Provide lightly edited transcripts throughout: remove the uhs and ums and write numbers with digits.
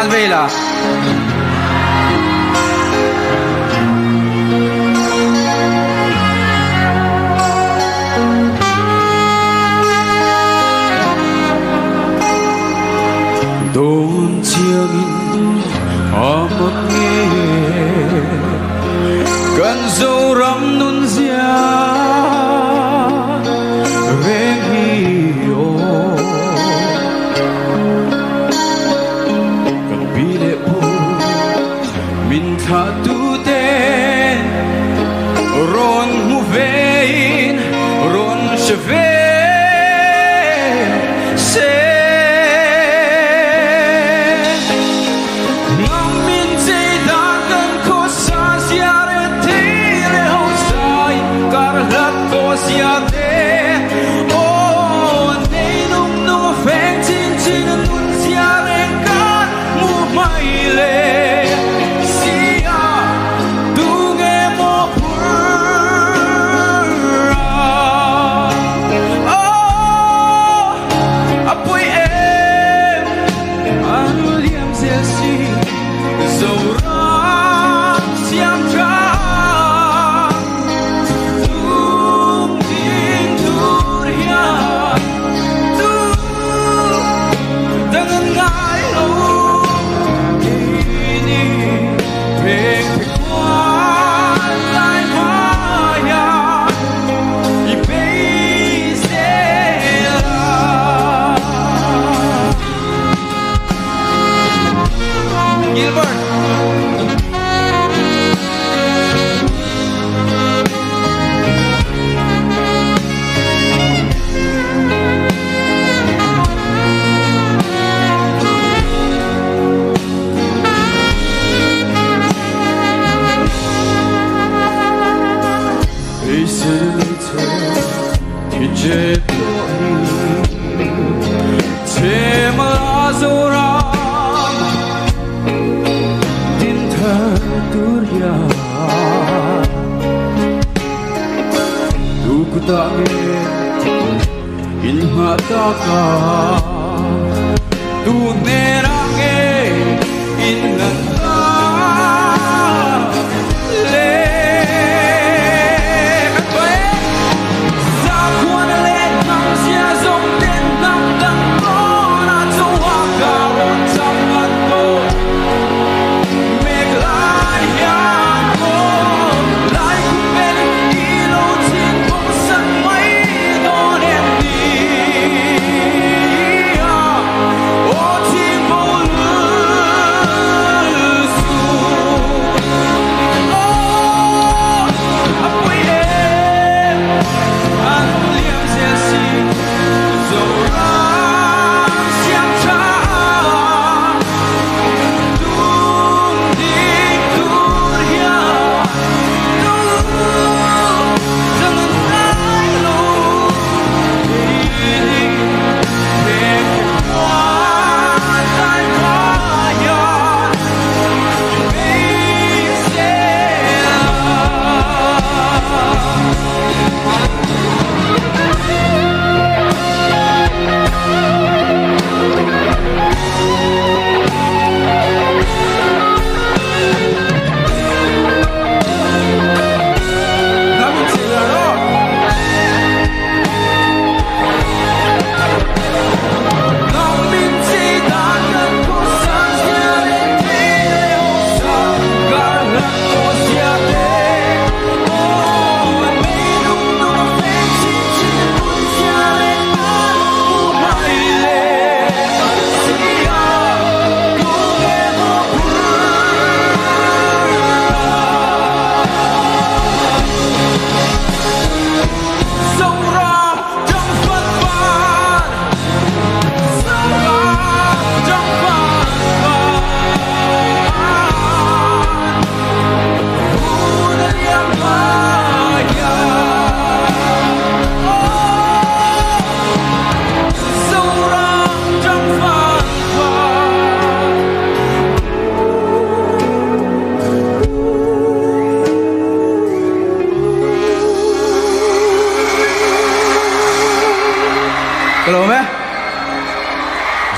An Vela. Đồn chiêng một nghe cần dâu rắm nun dia về hiểu cần bi lệ bu min tha tu tên ron mu vein ron cheve in mata ka tu nerange in nanta le kwe sa kuan le nam sia zong den nam dan ko na zo wa ka on sam man ko make lai ya ko lai ku ben i lo chin ko san mai don em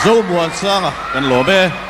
Zo buồn sang à, cần lỗ bê.